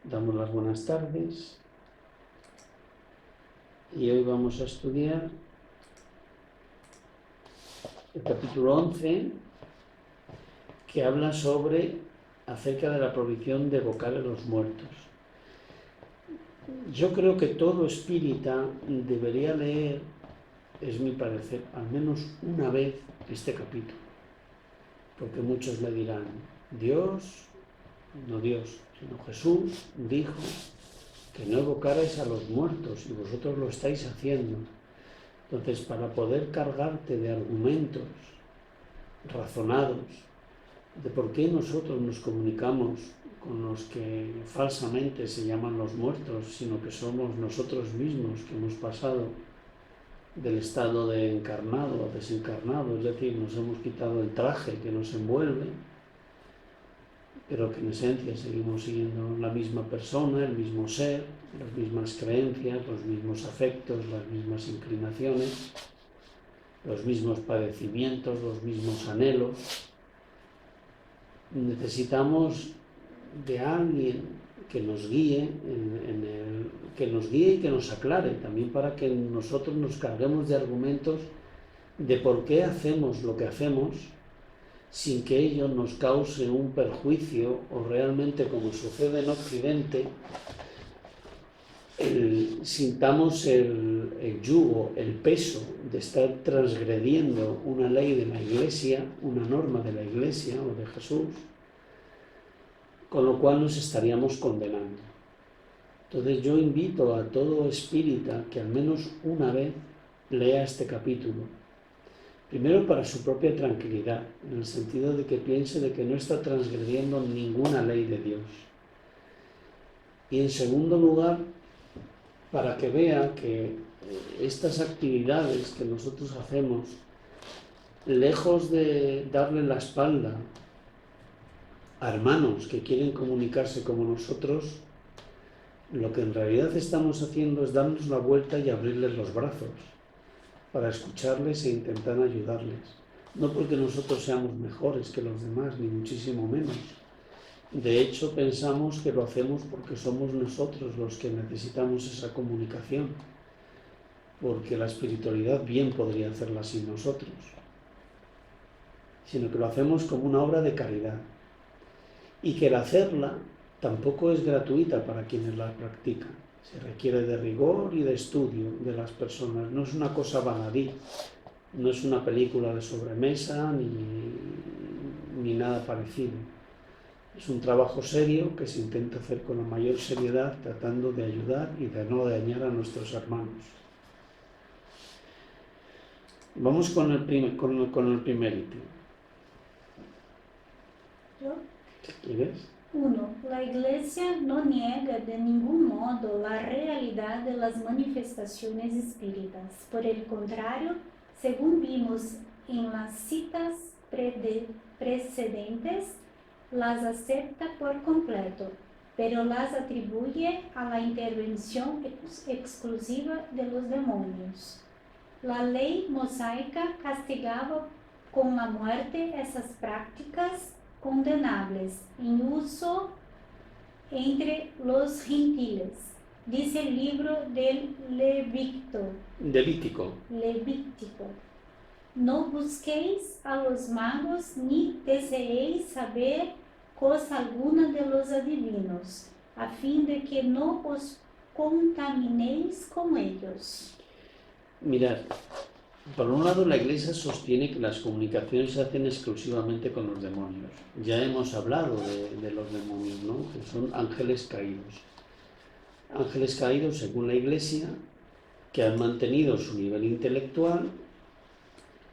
Damos las buenas tardes y hoy vamos a estudiar el capítulo 11, que habla acerca de la prohibición de evocar a los muertos. Yo creo que todo espírita debería leer, es mi parecer, al menos una vez este capítulo, porque muchos me dirán, Dios, sino Jesús dijo que no evocarais a los muertos y vosotros lo estáis haciendo. Entonces, para poder cargarte de argumentos razonados de por qué nosotros nos comunicamos con los que falsamente se llaman los muertos, sino que somos nosotros mismos que hemos pasado del estado de encarnado a desencarnado, es decir, nos hemos quitado el traje que nos envuelve, pero que en esencia seguimos siendo la misma persona, el mismo ser, las mismas creencias, los mismos afectos, las mismas inclinaciones, los mismos padecimientos, los mismos anhelos. Necesitamos de alguien que nos guíe, que nos guíe y que nos aclare, también para que nosotros nos carguemos de argumentos de por qué hacemos lo que hacemos, sin que ello nos cause un perjuicio o realmente, como sucede en Occidente, sintamos el yugo, el peso de estar transgrediendo una ley de la Iglesia, una norma de la Iglesia o de Jesús, con lo cual nos estaríamos condenando. Entonces yo invito a todo espírita que al menos una vez lea este capítulo. Primero, para su propia tranquilidad, en el sentido de que piense de que no está transgrediendo ninguna ley de Dios. Y en segundo lugar, para que vea que estas actividades que nosotros hacemos, lejos de darle la espalda a hermanos que quieren comunicarse como nosotros, lo que en realidad estamos haciendo es darnos la vuelta y abrirles los brazos para escucharles e intentar ayudarles. No porque nosotros seamos mejores que los demás, ni muchísimo menos. De hecho, pensamos que lo hacemos porque somos nosotros los que necesitamos esa comunicación, porque la espiritualidad bien podría hacerla sin nosotros, sino que lo hacemos como una obra de caridad, y que el hacerla tampoco es gratuita para quienes la practican. Se requiere de rigor y de estudio de las personas. No es una cosa baladí, no es una película de sobremesa ni nada parecido. Es un trabajo serio que se intenta hacer con la mayor seriedad, tratando de ayudar y de no dañar a nuestros hermanos. Vamos con el primer ítem. ¿Qué quieres? 1. La Iglesia no niega de ningún modo la realidad de las manifestaciones espíritas. Por el contrario, según vimos en las citas precedentes, las acepta por completo, pero las atribuye a la intervención exclusiva de los demonios. La ley mosaica castigaba con la muerte esas prácticas condenables en uso entre los gentiles, dice el libro del Levítico. No busquéis a los magos ni deseéis saber cosa alguna de los adivinos, a fin de que no os contaminéis con ellos. Mirad, por un lado la Iglesia sostiene que las comunicaciones se hacen exclusivamente con los demonios. Ya hemos hablado de los demonios, ¿no? Que son ángeles caídos. Ángeles caídos, según la Iglesia, que han mantenido su nivel intelectual,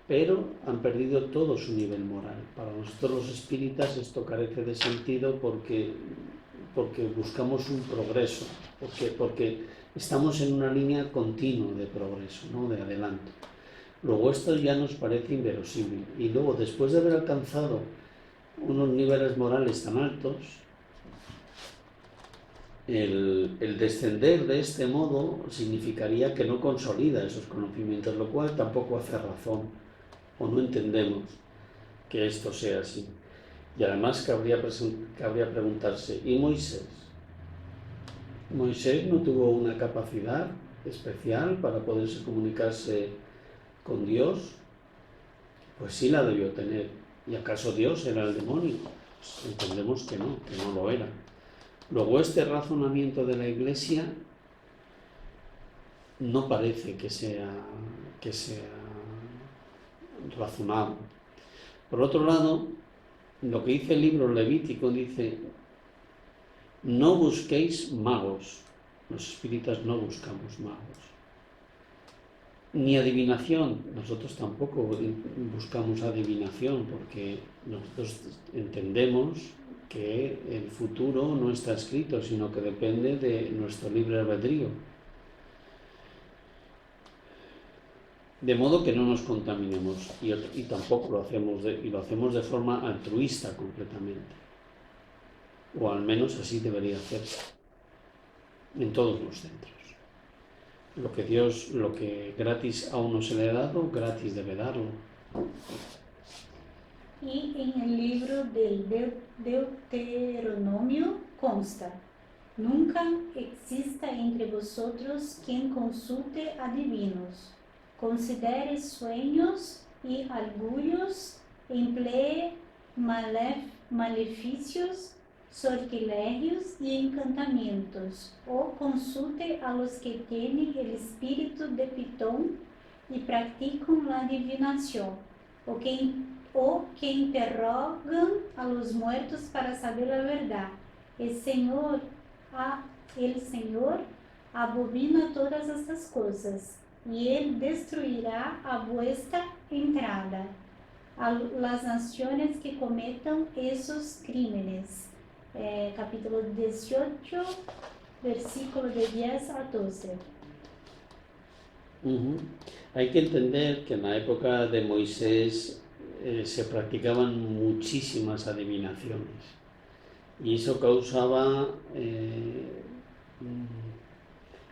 pero han perdido todo su nivel moral. Para nosotros los espíritas esto carece de sentido porque buscamos un progreso, porque estamos en una línea continua de progreso, ¿no? De adelanto. Luego esto ya nos parece inverosímil. Y luego, después de haber alcanzado unos niveles morales tan altos, el descender de este modo significaría que no consolida esos conocimientos, lo cual tampoco hace razón, o no entendemos que esto sea así. Y además cabría preguntarse, ¿y Moisés? ¿Moisés no tuvo una capacidad especial para poderse comunicarse con Dios? Pues sí la debió tener. ¿Y acaso Dios era el demonio? Pues entendemos que no lo era. Luego este razonamiento de la Iglesia no parece que sea razonado. Por otro lado, lo que dice el libro Levítico dice: no busquéis magos. Los espíritas no buscamos magos. Ni adivinación. Nosotros tampoco buscamos adivinación, porque nosotros entendemos que el futuro no está escrito, sino que depende de nuestro libre albedrío. De modo que no nos contaminemos, y tampoco lo hacemos de forma altruista completamente. O al menos así debería hacerse en todos los centros. Lo que gratis a uno se le ha dado, gratis debe darlo. Y en el libro del Deuteronomio consta: nunca exista entre vosotros quien consulte adivinos, considere sueños y augurios, emplee maleficios, sortilegios y encantamientos, o consulte a los que tienen el espíritu de Pitón y practican la adivinación, o que interrogan a los muertos para saber la verdad. El Señor abomina todas estas cosas, y Él destruirá a vuestra entrada a las naciones que cometan esos crímenes. Capítulo 18, versículo de 10 a 12. Hay que entender que en la época de Moisés se practicaban muchísimas adivinaciones, y eso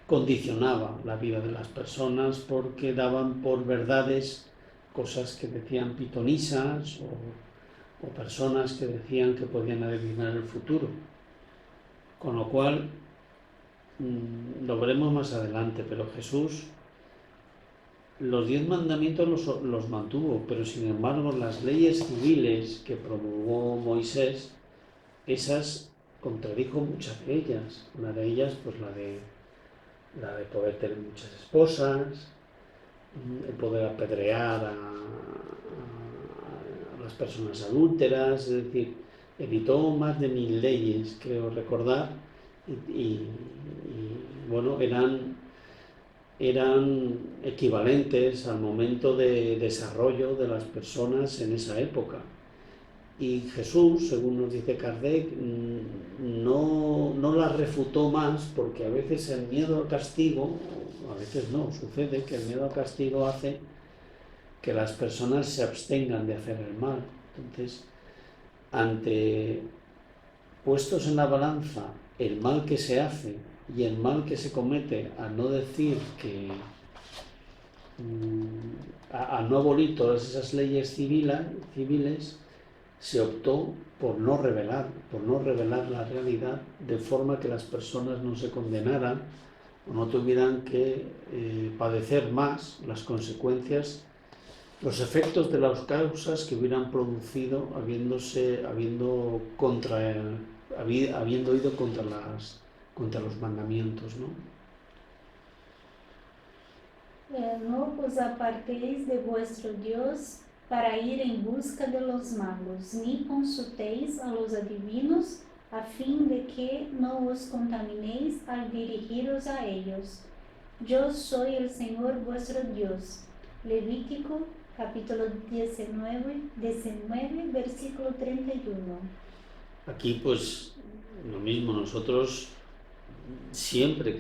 condicionaba la vida de las personas, porque daban por verdades cosas que decían pitonisas o personas que decían que podían adivinar el futuro. Con lo cual, lo veremos más adelante, pero Jesús los 10 mandamientos los mantuvo, pero sin embargo las leyes civiles que promulgó Moisés, esas contradijo muchas de ellas. Una de ellas, pues la de poder tener muchas esposas, el poder apedrear a las personas adúlteras, es decir, editó más de 1000 leyes, creo recordar, y bueno, eran equivalentes al momento de desarrollo de las personas en esa época. Y Jesús, según nos dice Kardec, no las refutó más, porque a veces el miedo al castigo, a veces no, sucede que el miedo al castigo hace que las personas se abstengan de hacer el mal. Entonces, puestos en la balanza el mal que se hace y el mal que se comete, al no decir al no abolir todas esas leyes civiles, se optó por no revelar la realidad, de forma que las personas no se condenaran o no tuvieran que padecer más las consecuencias, los efectos de las causas que hubieran producido habiendo ido contra los mandamientos, ¿no? No os apartéis de vuestro Dios para ir en busca de los magos, ni consultéis a los adivinos, a fin de que no os contaminéis al dirigiros a ellos. Yo soy el Señor vuestro Dios. Levítico, capítulo 19, versículo 31. Aquí pues lo mismo, nosotros siempre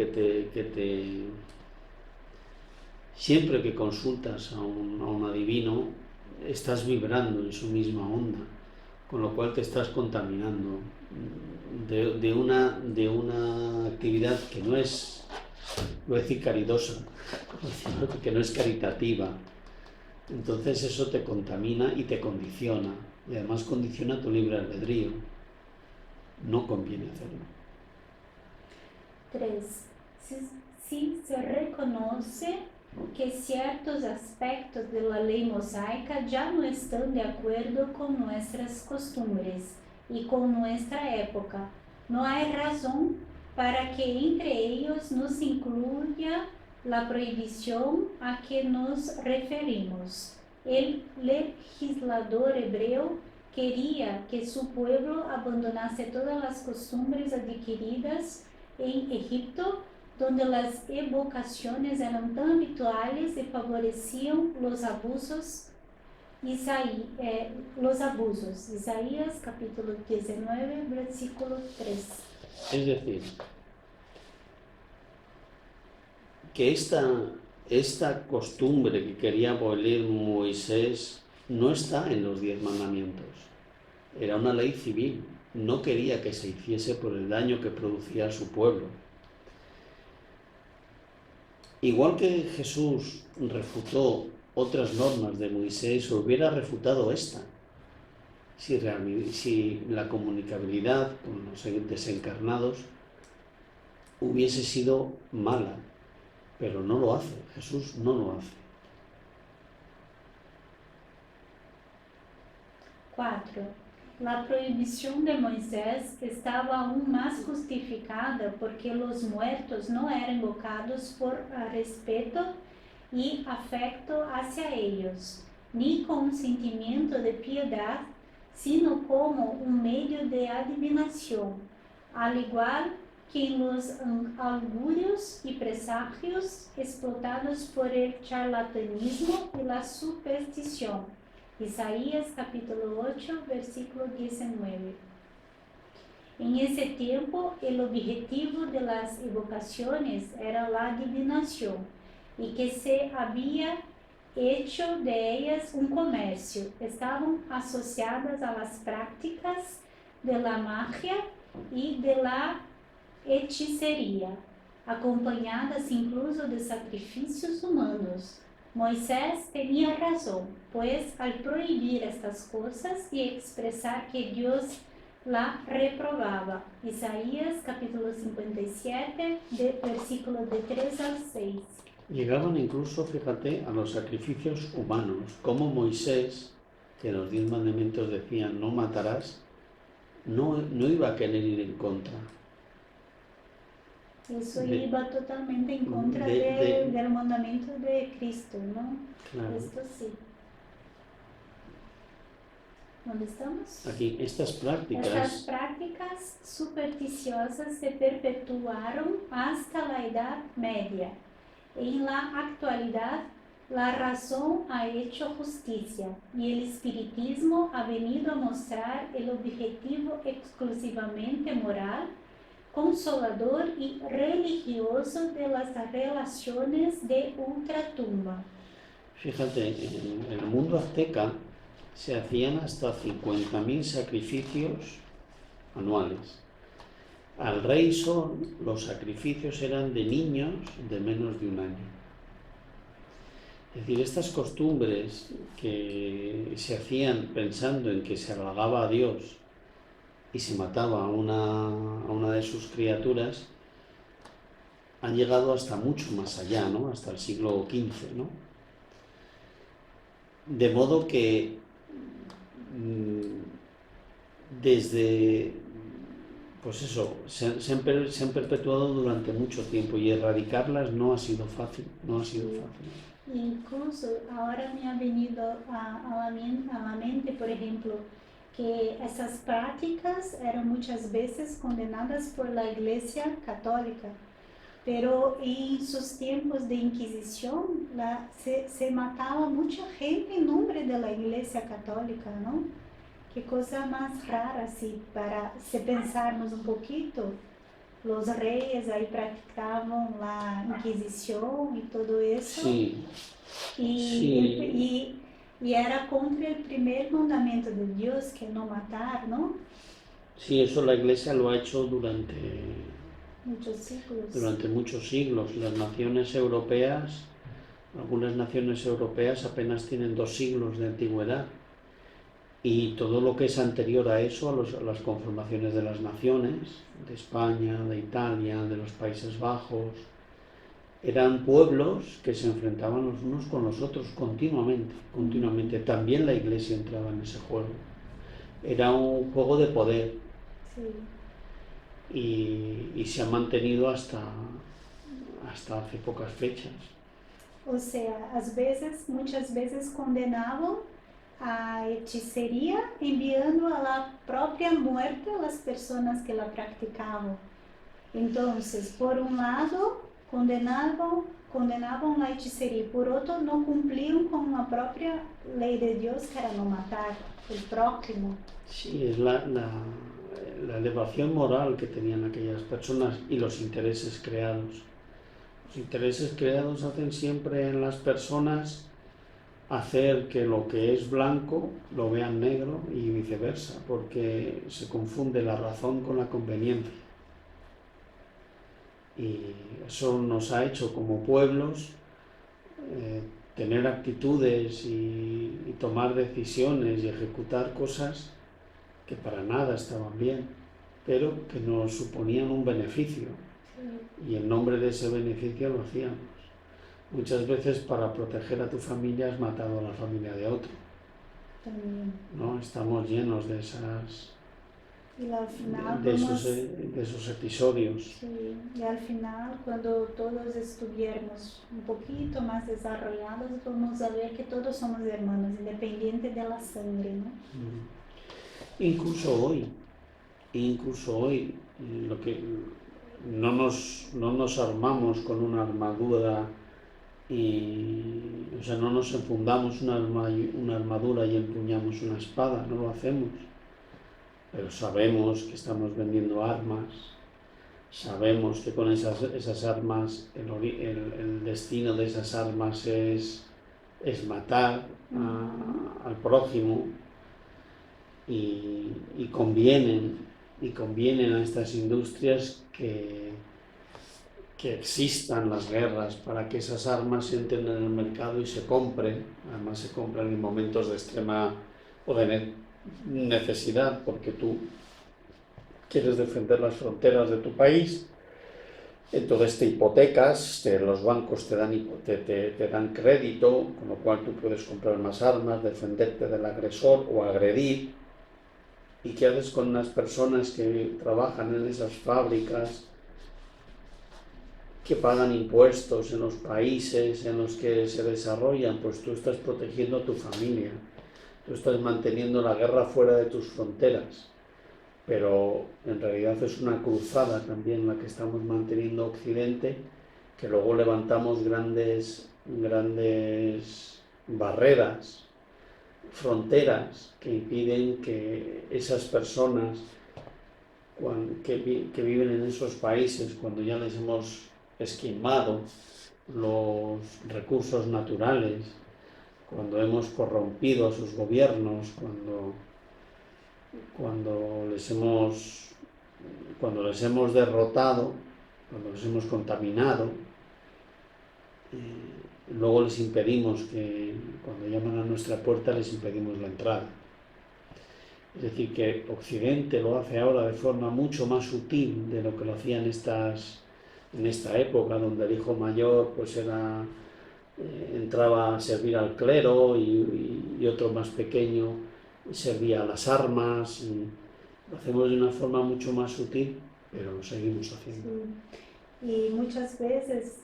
siempre que consultas a un adivino, estás vibrando en su misma onda, con lo cual te estás contaminando de una actividad que no es, voy a decir caridosa, que no es caritativa, Entonces eso te contamina y te condiciona, y además condiciona tu libre albedrío. No conviene hacerlo. 3. Si se reconoce que ciertos aspectos de la ley mosaica ya no están de acuerdo con nuestras costumbres y con nuestra época, no hay razón para que entre ellos no se incluya la prohibición a que nos referimos. El legislador hebreo quería que su pueblo abandonase todas las costumbres adquiridas en Egipto, donde las evocaciones eran tan habituales y favorecían los abusos. Isaías capítulo 19, versículo 3. Es decir, que esta costumbre que quería abolir Moisés no está en los 10 mandamientos. Era una ley civil. No quería que se hiciese por el daño que producía a su pueblo. Igual que Jesús refutó otras normas de Moisés, hubiera refutado esta. Si la comunicabilidad con los desencarnados hubiese sido mala, pero no lo hace, Jesús no lo hace. 4. La prohibición de Moisés estaba aún más justificada porque los muertos no eran invocados por respeto y afecto hacia ellos, ni con un sentimiento de piedad, sino como un medio de adivinación, al igual que en los augurios y presagios explotados por el charlatanismo y la superstición. Isaías capítulo 8, versículo 19. En ese tiempo, el objetivo de las evocaciones era la adivinación y que se había hecho de ellas un comercio. Estaban asociadas a las prácticas de la magia y de la hechicería, acompañadas incluso de sacrificios humanos. Moisés tenía razón, pues al prohibir estas cosas y expresar que Dios la reprobaba. Isaías capítulo 57, versículos de 3 al 6. Llegaban incluso, fíjate, a los sacrificios humanos, como Moisés, que los 10 mandamientos decían no matarás, no iba a querer ir en contra. Eso iba totalmente en contra del mandamiento de Cristo, ¿no? Claro. Esto sí. ¿Dónde estamos? Aquí, estas prácticas supersticiosas se perpetuaron hasta la Edad Media. En la actualidad, la razón ha hecho justicia y el espiritismo ha venido a mostrar el objetivo exclusivamente moral, consolador y religioso de las relaciones de ultratumba. Fíjate, en el mundo azteca se hacían hasta 50.000 sacrificios anuales. Al rey Sol, los sacrificios eran de niños de menos de un año. Es decir, estas costumbres que se hacían pensando en que se halagaba a Dios y se mataba a una de sus criaturas, han llegado hasta mucho más allá, ¿no? Hasta el siglo XV, ¿no? De modo que desde, pues eso, se han perpetuado durante mucho tiempo y erradicarlas no ha sido fácil, Incluso ahora me ha venido a la mente, por ejemplo, que esas prácticas eran muchas veces condenadas por la Iglesia Católica, pero en sus tiempos de Inquisición se mataba mucha gente en nombre de la Iglesia Católica, ¿no? Qué cosa más rara, si pensarmos un poquito, los reyes ahí practicaban la Inquisición y todo eso. Sí. Y era contra el primer mandamiento de Dios, que no matar, ¿no? Sí, eso la Iglesia lo ha hecho durante muchos siglos. Las naciones europeas Algunas naciones europeas apenas tienen 2 siglos de antigüedad, y todo lo que es anterior a eso, a las conformaciones de las naciones, de España, de Italia, de los Países Bajos, eran pueblos que se enfrentaban los unos con los otros continuamente. También la Iglesia entraba en ese juego. Era un juego de poder. Sí. Y se ha mantenido hasta hace pocas fechas. O sea, muchas veces condenaban a hechicería enviando a la propia muerte a las personas que la practicaban. Entonces, por un lado, condenaban la hechicería, por otro, no cumplían con la propia ley de Dios, que era no matar el prójimo. Sí, es la elevación moral que tenían aquellas personas y los intereses creados. Los intereses creados hacen siempre en las personas hacer que lo que es blanco lo vean negro y viceversa, porque se confunde la razón con la conveniencia. Y eso nos ha hecho como pueblos tener actitudes y tomar decisiones y ejecutar cosas que para nada estaban bien, pero que nos suponían un beneficio. Y en nombre de ese beneficio lo hacíamos. Muchas veces para proteger a tu familia has matado a la familia de otro. También. ¿No? Estamos llenos de esos episodios. Sí, y al final, cuando todos estuviéramos un poquito más desarrollados, vamos a ver que todos somos hermanos, independiente de la sangre, ¿no? Incluso hoy, lo que no nos armamos con una armadura o sea, no nos enfundamos una armadura y empuñamos una espada, no lo hacemos. Pero sabemos que estamos vendiendo armas, sabemos que con esas armas, el destino de esas armas es matar al prójimo, y convienen a estas industrias que existan las guerras para que esas armas entren en el mercado y se compren. Además se compran en momentos de extrema o de necesidad, porque tú quieres defender las fronteras de tu país, entonces te hipotecas, los bancos te dan crédito, con lo cual tú puedes comprar más armas, defenderte del agresor o agredir. ¿Y qué haces con las personas que trabajan en esas fábricas, que pagan impuestos en los países en los que se desarrollan? Pues tú estás protegiendo a tu familia, tú estás manteniendo la guerra fuera de tus fronteras, pero en realidad es una cruzada también la que estamos manteniendo Occidente, que luego levantamos grandes barreras, fronteras que impiden que esas personas que viven en esos países, cuando ya les hemos esquilmado los recursos naturales, cuando hemos corrompido a sus gobiernos, cuando les hemos derrotado, cuando les hemos contaminado, luego les impedimos cuando llaman a nuestra puerta, les impedimos la entrada. Es decir, que Occidente lo hace ahora de forma mucho más sutil de lo que lo hacía en esta época, donde el hijo mayor pues entraba a servir al clero y otro más pequeño servía a las armas. Y lo hacemos de una forma mucho más sutil, pero lo seguimos haciendo. Sí. Y muchas veces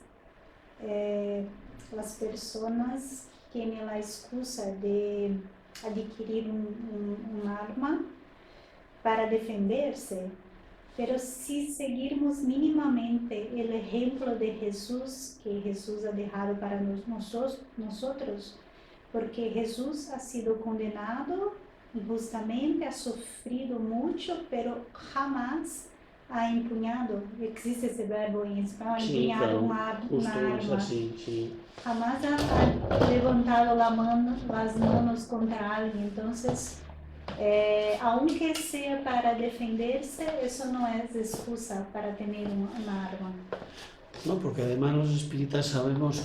las personas tienen la excusa de adquirir un arma para defenderse, pero si seguirmos mínimamente el ejemplo de Jesús, que Jesús ha dejado para nosotros, porque Jesús ha sido condenado injustamente, ha sufrido mucho, pero jamás ha empuñado, existe ese verbo en español, Sí, empuñar claro, una arma. Es así, sí. Jamás ha levantado las manos contra alguien. Entonces, aunque sea para defenderse, eso no es excusa para tener una arma. No, porque además los espíritas sabemos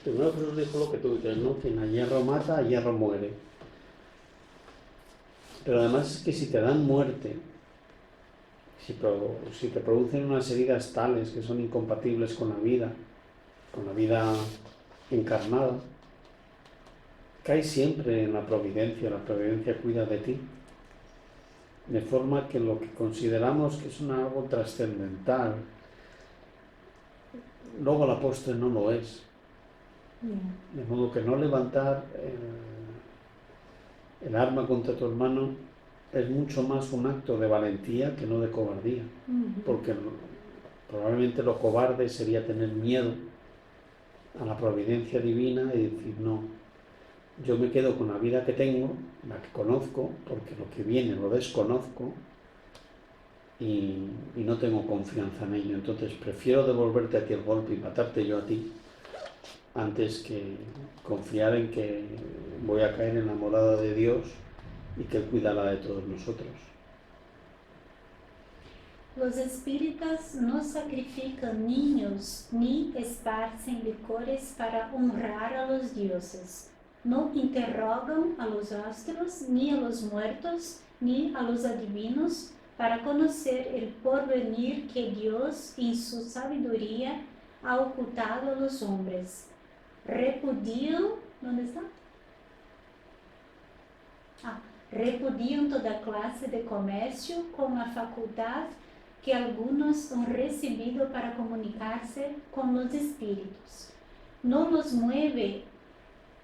Primero Jesús dijo lo que tú dices, ¿no? Quien a hierro mata, a hierro muere. Pero además es que si te dan muerte, si te producen unas heridas tales que son incompatibles con la vida encarnada, caes siempre en la providencia cuida de ti. De forma que lo que consideramos que es algo trascendental, luego la postre no lo es. De modo que no levantar el arma contra tu hermano es mucho más un acto de valentía que no de cobardía. Porque probablemente lo cobarde sería tener miedo a la providencia divina y decir, no, yo me quedo con la vida que tengo, la que conozco, porque lo que viene lo desconozco y no tengo confianza en ello. Entonces prefiero devolverte a ti el golpe y matarte yo a ti, antes que confiar en que voy a caer enamorada de Dios y que Él cuidará de todos nosotros. Los espíritas no sacrifican niños ni esparcen licores para honrar a los dioses. No interrogan a los astros, ni a los muertos, ni a los adivinos, para conocer el porvenir que Dios, en su sabiduría, ha ocultado a los hombres. Repudian, ¿dónde está? Repudian toda clase de comercio con la facultad que algunos han recibido para comunicarse con los espíritus. No los mueve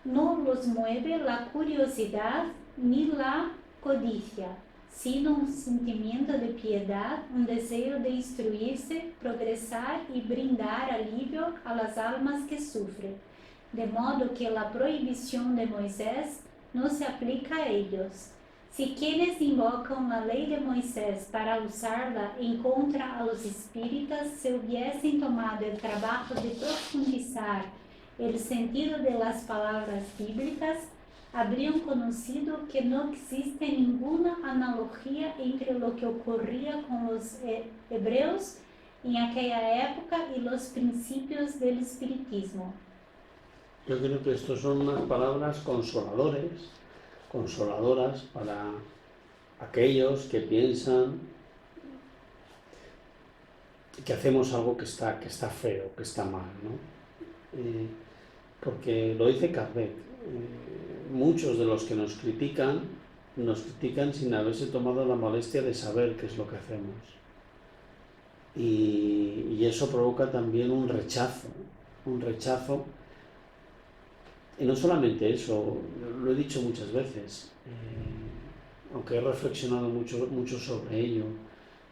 la curiosidad ni la codicia, sino un sentimiento de piedad, un deseo de instruirse, progresar y brindar alivio a las almas que sufren, de modo que la prohibición de Moisés no se aplica a ellos. Si quienes invocan la ley de Moisés para usarla en contra a los espíritas se hubiesen tomado el trabajo de profundizar el sentido de las palabras bíblicas, habrían conocido que no existe ninguna analogía entre lo que ocurría con los hebreos en aquella época y los principios del espiritismo. Yo creo que estos son unas palabras consoladoras para aquellos que piensan que hacemos algo que está feo, que está mal, ¿no? Porque lo dice Kardec, muchos de los que nos critican sin haberse tomado la molestia de saber qué es lo que hacemos. Y eso provoca también un rechazo. Y no solamente eso, lo he dicho muchas veces, aunque he reflexionado mucho sobre ello,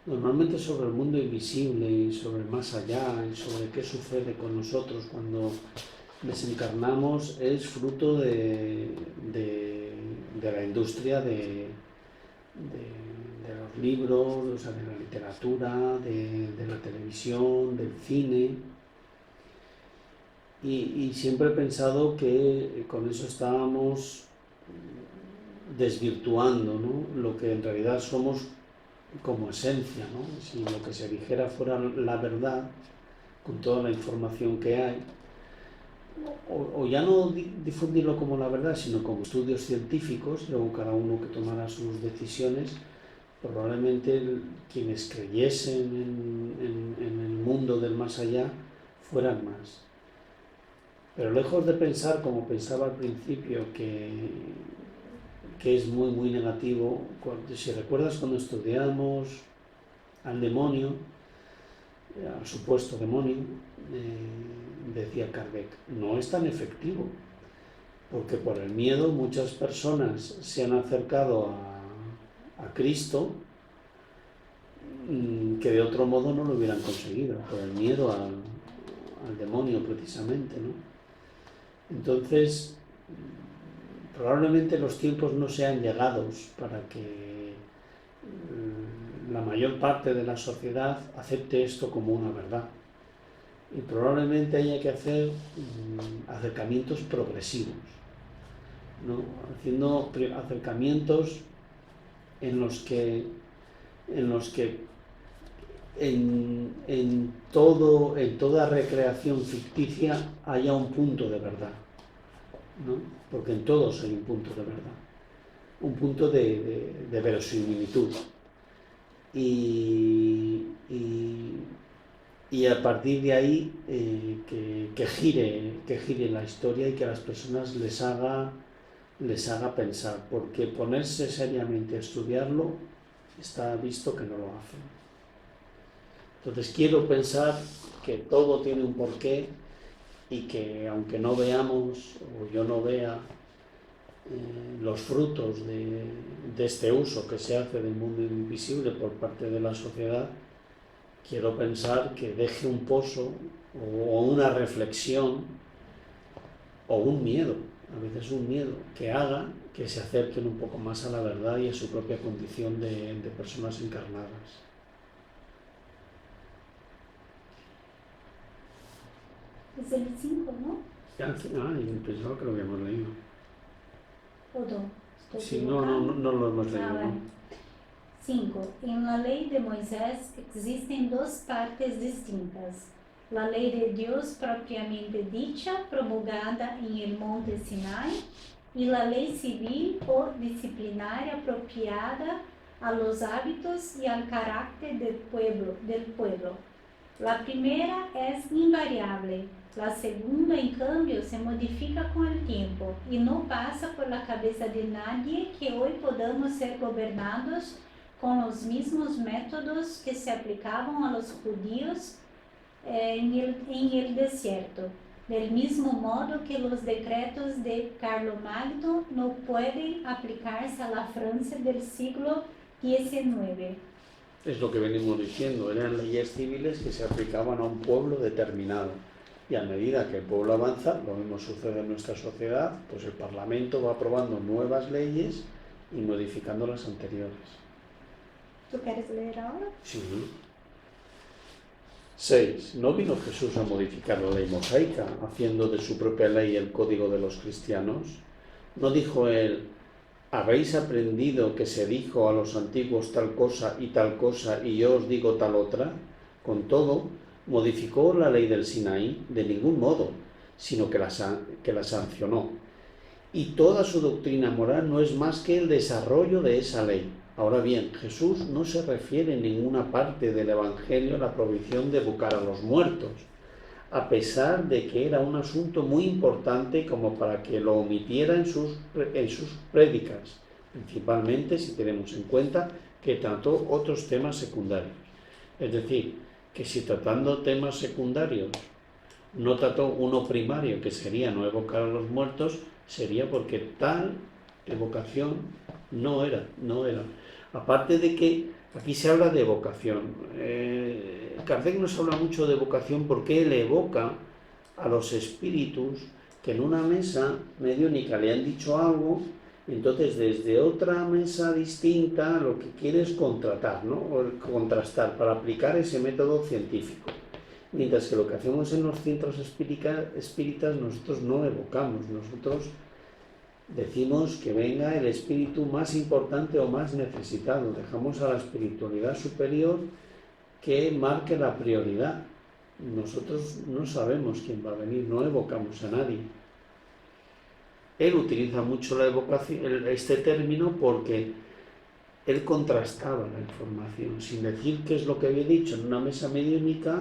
normalmente sobre el mundo invisible y sobre el más allá y sobre qué sucede con nosotros cuando desencarnamos, es fruto de la industria de los libros, o sea, de la literatura, de la televisión, del cine. Y siempre he pensado que con eso estábamos desvirtuando, ¿no?, lo que en realidad somos como esencia, ¿no? Si lo que se dijera fuera la verdad, con toda la información que hay, o ya no difundirlo como la verdad, sino como estudios científicos, y luego cada uno que tomara sus decisiones, probablemente quienes creyesen en el mundo del más allá fueran más. Pero lejos de pensar como pensaba al principio, que es muy negativo, si recuerdas cuando estudiamos al demonio, al supuesto demonio, decía Kardec, no es tan efectivo, porque por el miedo muchas personas se han acercado a Cristo que de otro modo no lo hubieran conseguido, por el miedo al demonio precisamente, ¿no? Entonces, probablemente los tiempos no sean llegados para que la mayor parte de la sociedad acepte esto como una verdad. Y probablemente haya que hacer acercamientos progresivos, ¿no? Haciendo acercamientos en los que en toda recreación ficticia haya un punto de verdad, ¿no? Porque en todos hay un punto de verdad, un punto de verosimilitud. Y a partir de ahí que gire la historia y que a las personas les haga pensar, porque ponerse seriamente a estudiarlo está visto que no lo hacen. Entonces quiero pensar que todo tiene un porqué y que aunque no veamos o yo no vea los frutos de este uso que se hace del mundo invisible por parte de la sociedad, quiero pensar que deje un pozo o una reflexión o un miedo, a veces un miedo, que haga que se acerquen un poco más a la verdad y a su propia condición de personas encarnadas. Es el 5, ¿no? Yo pensaba que lo habíamos leído. ¿O no? Sí, no lo hemos leído. Vale. 5. En la ley de Moisés existen dos partes distintas. La ley de Dios propiamente dicha, promulgada en el monte Sinai, y la ley civil o disciplinaria apropiada a los hábitos y al carácter del pueblo. La primera es invariable. La segunda, en cambio, se modifica con el tiempo y no pasa por la cabeza de nadie que hoy podamos ser gobernados con los mismos métodos que se aplicaban a los judíos en el desierto, del mismo modo que los decretos de Carlomagno no pueden aplicarse a la Francia del siglo XIX. Es lo que venimos diciendo, eran leyes civiles que se aplicaban a un pueblo determinado. Y a medida que el pueblo avanza, lo mismo sucede en nuestra sociedad, pues el Parlamento va aprobando nuevas leyes y modificando las anteriores. ¿Tú quieres leer ahora? Sí. 6. ¿No vino Jesús a modificar la ley mosaica, haciendo de su propia ley el código de los cristianos? ¿No dijo él: habéis aprendido que se dijo a los antiguos tal cosa, y yo os digo tal otra? Con todo, ¿modificó la ley del Sinaí? De ningún modo, sino que la sancionó. Y toda su doctrina moral no es más que el desarrollo de esa ley. Ahora bien, Jesús no se refiere en ninguna parte del Evangelio a la prohibición de evocar a los muertos, a pesar de que era un asunto muy importante como para que lo omitiera en sus prédicas, principalmente si tenemos en cuenta que trató otros temas secundarios. Es decir, que si tratando temas secundarios no trató uno primario, que sería no evocar a los muertos, sería porque tal evocación no era. Aparte de que aquí se habla de evocación. Kardec nos habla mucho de evocación porque él evoca a los espíritus que en una mesa mediúnica le han dicho algo, y entonces desde otra mesa distinta lo que quiere es contrastar para aplicar ese método científico. Mientras que lo que hacemos en los centros espíritas, nosotros no evocamos, nosotros decimos que venga el espíritu más importante o más necesitado, dejamos a la espiritualidad superior que marque la prioridad. Nosotros no sabemos quién va a venir, no evocamos a nadie. Él utiliza mucho la evocación, este término, porque él contrastaba la información, sin decir qué es lo que había dicho en una mesa mediúnica.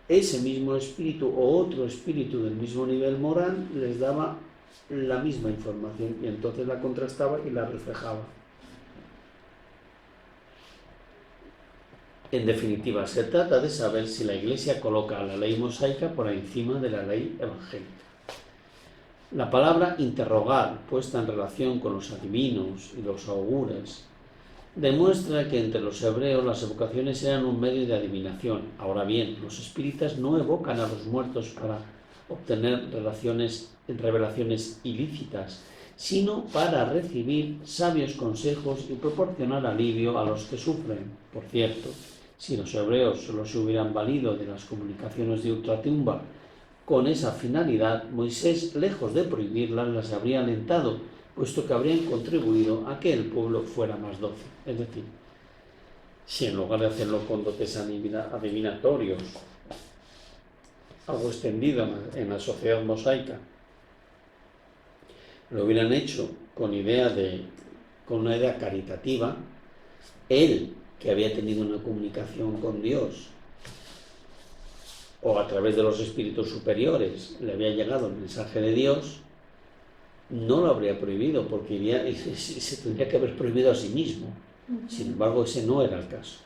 Ese mismo espíritu o otro espíritu del mismo nivel moral les daba la misma información y entonces la contrastaba y la reflejaba. En definitiva, se trata de saber si la Iglesia coloca a la ley mosaica por encima de la ley evangélica. La palabra interrogar, puesta en relación con los adivinos y los augures, demuestra que entre los hebreos las evocaciones eran un medio de adivinación. Ahora bien, los espíritas no evocan a los muertos para obtener revelaciones ilícitas, sino para recibir sabios consejos y proporcionar alivio a los que sufren. Por cierto, si los hebreos solo se hubieran valido de las comunicaciones de ultratumba con esa finalidad, Moisés, lejos de prohibirlas, las habría alentado, puesto que habrían contribuido a que el pueblo fuera más dócil. Es decir, si en lugar de hacerlo con dotes adivinatorios, algo extendido en la sociedad mosaica, lo hubieran hecho con una idea caritativa, él, que había tenido una comunicación con Dios, o a través de los espíritus superiores le había llegado el mensaje de Dios, no lo habría prohibido, porque se tendría que haber prohibido a sí mismo. Sin embargo, ese no era el caso.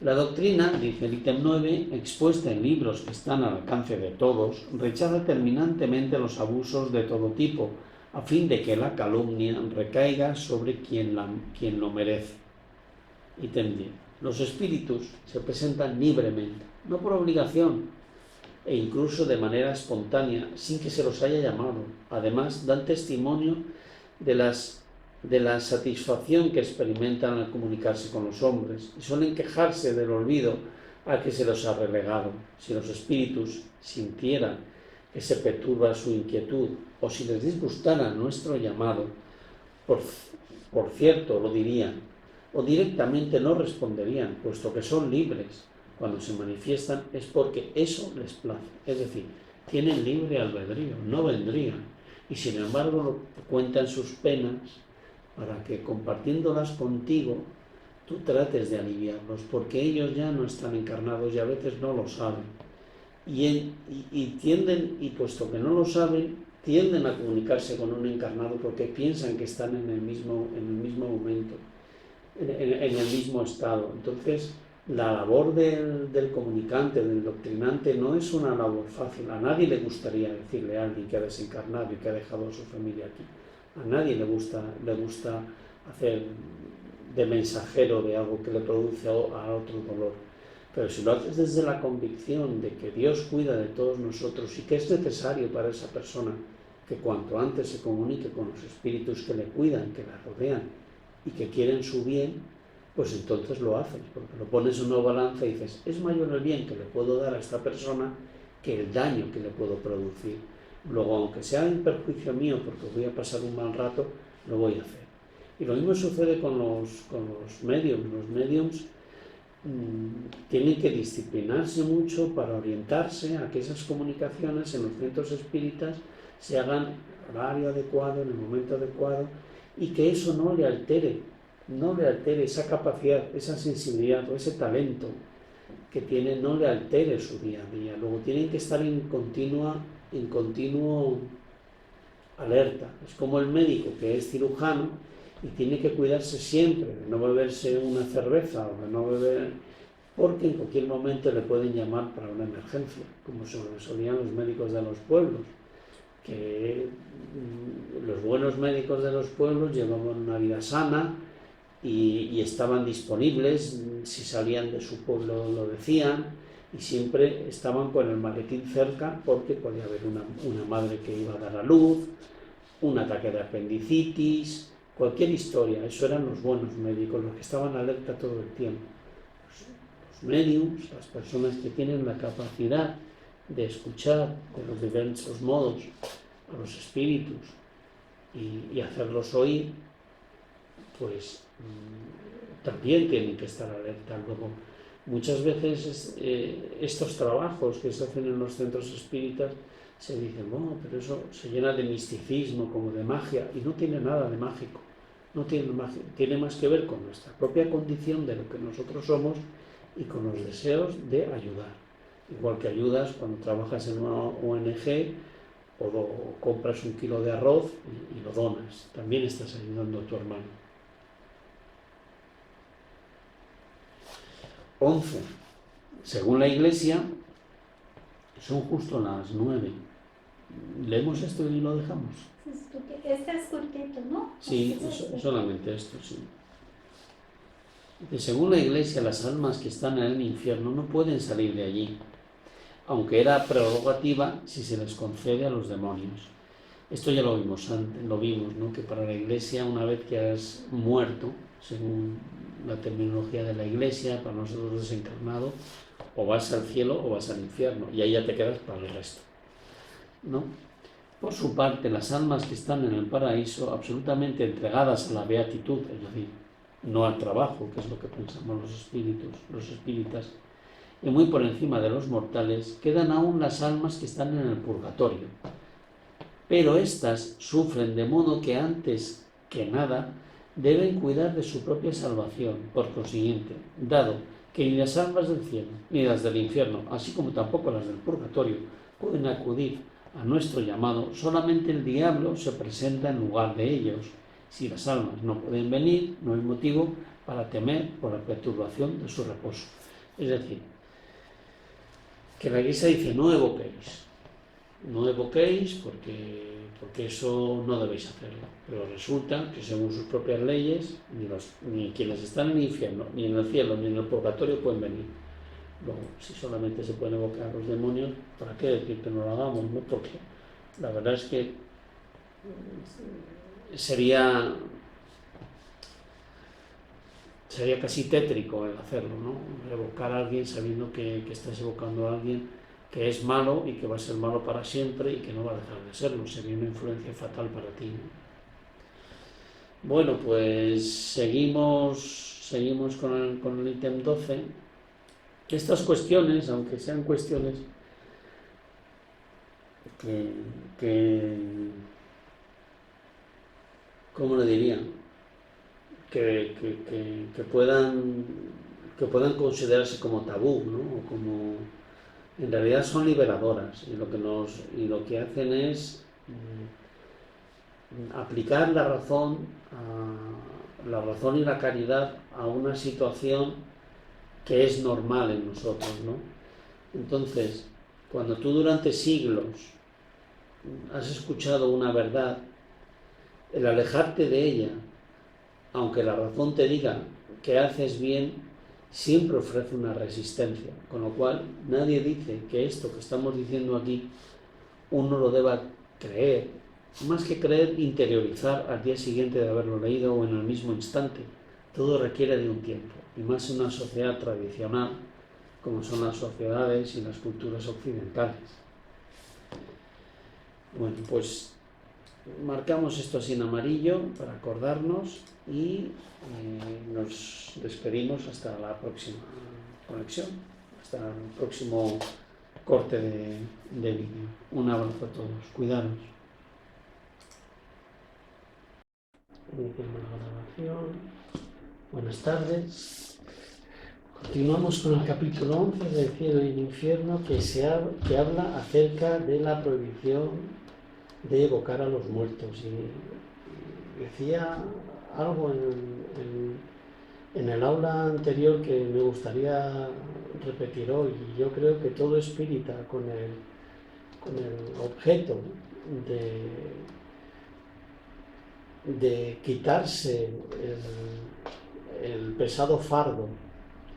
La doctrina, dice el ítem 9, expuesta en libros que están al alcance de todos, rechaza terminantemente los abusos de todo tipo, a fin de que la calumnia recaiga sobre quien lo merece. Ítem 10. Los espíritus se presentan libremente, no por obligación, e incluso de manera espontánea, sin que se los haya llamado. Además, dan testimonio de la satisfacción que experimentan al comunicarse con los hombres, y suelen quejarse del olvido al que se los ha relegado. Si los espíritus sintieran que se perturba su inquietud, o si les disgustara nuestro llamado, por cierto lo dirían, o directamente no responderían, puesto que son libres. Cuando se manifiestan es porque eso les place, es decir, tienen libre albedrío, no vendrían, y sin embargo cuentan sus penas para que, compartiéndolas contigo, tú trates de aliviarlos, porque ellos ya no están encarnados y a veces no lo saben, y puesto que no lo saben, tienden a comunicarse con un encarnado porque piensan que están en el mismo momento, en el mismo estado. Entonces, la labor del comunicante, del doctrinante, no es una labor fácil. A nadie le gustaría decirle a alguien que ha desencarnado y que ha dejado a su familia aquí. A nadie le gusta hacer de mensajero de algo que le produce a otro dolor. Pero si lo haces desde la convicción de que Dios cuida de todos nosotros y que es necesario para esa persona que cuanto antes se comunique con los espíritus que le cuidan, que la rodean y que quieren su bien, pues entonces lo haces, porque lo pones en una balanza y dices, es mayor el bien que le puedo dar a esta persona que el daño que le puedo producir. Luego, aunque sea en perjuicio mío, porque voy a pasar un mal rato, lo voy a hacer. Y lo mismo sucede con los médiums. Los médiums tienen que disciplinarse mucho para orientarse a que esas comunicaciones en los centros espíritas se hagan en horario adecuado, en el momento adecuado, y que eso no le altere esa capacidad, esa sensibilidad o ese talento que tiene, no le altere su día a día. Luego tienen que estar en continuo alerta. Es como el médico que es cirujano y tiene que cuidarse siempre de no beberse una cerveza o de no beber, porque en cualquier momento le pueden llamar para una emergencia, como solían los médicos de los pueblos, que los buenos médicos de los pueblos llevaban una vida sana y estaban disponibles, si salían de su pueblo lo decían, y siempre estaban con el maletín cerca porque podía haber una madre que iba a dar a luz, un ataque de apendicitis, cualquier historia. Eso eran los buenos médicos, los que estaban alerta todo el tiempo. Los médiums, las personas que tienen la capacidad de escuchar de los diversos modos a los espíritus y hacerlos oír, pues también tienen que estar alerta. Luego, muchas veces estos trabajos que se hacen en los centros espíritas se dicen, bueno, pero eso se llena de misticismo, como de magia, y no tiene nada de mágico. No tiene magia, tiene más que ver con nuestra propia condición de lo que nosotros somos y con los deseos de ayudar. Igual que ayudas cuando trabajas en una ONG o compras 1 kilo de arroz y lo donas. También estás ayudando a tu hermano. 11. Según la Iglesia, son justo las 9. ¿Leemos esto y lo dejamos? Este es cortito, ¿no? Sí, solamente esto, sí. Según la Iglesia, las almas que están en el infierno no pueden salir de allí, aunque era prerrogativa si se les concede a los demonios. Esto ya lo vimos antes, ¿no? Que para la Iglesia, una vez que has muerto, según la terminología de la Iglesia, para nosotros desencarnado, o vas al cielo o vas al infierno, y ahí ya te quedas para el resto, ¿no? Por su parte, las almas que están en el paraíso, absolutamente entregadas a la beatitud, es decir, no al trabajo, que es lo que pensamos los espíritas, y muy por encima de los mortales, quedan aún las almas que están en el purgatorio. Pero éstas sufren de modo que antes que nada deben cuidar de su propia salvación. Por consiguiente, dado que ni las almas del cielo ni las del infierno, así como tampoco las del purgatorio, pueden acudir a nuestro llamado, solamente el diablo se presenta en lugar de ellos. Si las almas no pueden venir, no hay motivo para temer por la perturbación de su reposo. Es decir, que la Iglesia dice: no evoquéis porque eso no debéis hacerlo. Pero resulta que según sus propias leyes, ni quienes están en el infierno, ni en el cielo, ni en el purgatorio pueden venir. Luego, si solamente se pueden evocar a los demonios, ¿para qué decir que no lo hagamos? ¿No? Porque la verdad es que sería casi tétrico el hacerlo, ¿no? Evocar a alguien sabiendo que estás evocando a alguien que es malo y que va a ser malo para siempre y que no va a dejar de serlo. Sería una influencia fatal para ti, ¿no? Bueno, pues seguimos con el ítem 12. Estas cuestiones, aunque sean cuestiones que ¿cómo le diría? Que puedan considerarse como tabú, ¿no? O como, en realidad son liberadoras, y lo que hacen es aplicar la razón y la caridad a una situación que es normal en nosotros, ¿no? Entonces, cuando tú durante siglos has escuchado una verdad, el alejarte de ella, aunque la razón te diga que haces bien, siempre ofrece una resistencia, con lo cual nadie dice que esto que estamos diciendo aquí uno lo deba creer, más que creer, interiorizar al día siguiente de haberlo leído o en el mismo instante. Todo requiere de un tiempo, y más en una sociedad tradicional como son las sociedades y las culturas occidentales. Bueno, pues marcamos esto así en amarillo para acordarnos y nos despedimos hasta la próxima conexión, hasta el próximo corte de vídeo. Un abrazo a todos, cuidaros. Iniciamos la grabación. Buenas tardes. Continuamos con el capítulo 11 del cielo y el infierno que habla acerca de la prohibición de evocar a los muertos. Y decía algo en el aula anterior que me gustaría repetir hoy. Yo creo que todo espírita con el objeto de quitarse el pesado fardo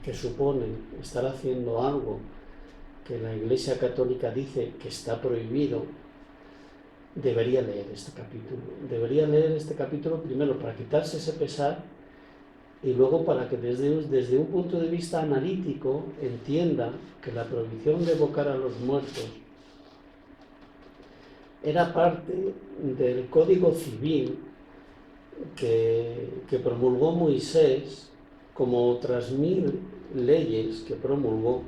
que supone estar haciendo algo que la Iglesia Católica dice que está prohibido, debería leer este capítulo. Debería leer este capítulo primero para quitarse ese pesar y luego para que desde un punto de vista analítico entienda que la prohibición de evocar a los muertos era parte del Código Civil que promulgó Moisés, como otras 1000 leyes que promulgó,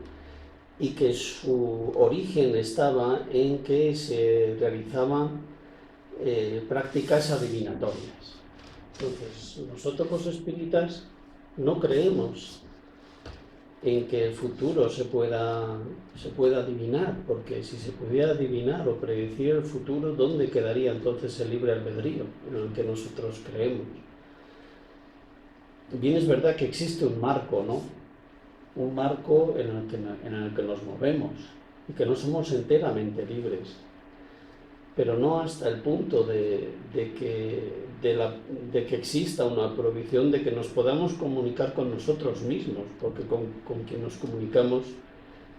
y que su origen estaba en que se realizaban prácticas adivinatorias. Entonces, nosotros los espíritas no creemos en que el futuro se pueda adivinar, porque si se pudiera adivinar o predecir el futuro, ¿dónde quedaría entonces el libre albedrío en el que nosotros creemos? Bien, es verdad que existe un marco, ¿no? Un marco en el que nos movemos y que no somos enteramente libres, pero no hasta el punto de que exista una prohibición de que nos podamos comunicar con nosotros mismos, porque con quien nos comunicamos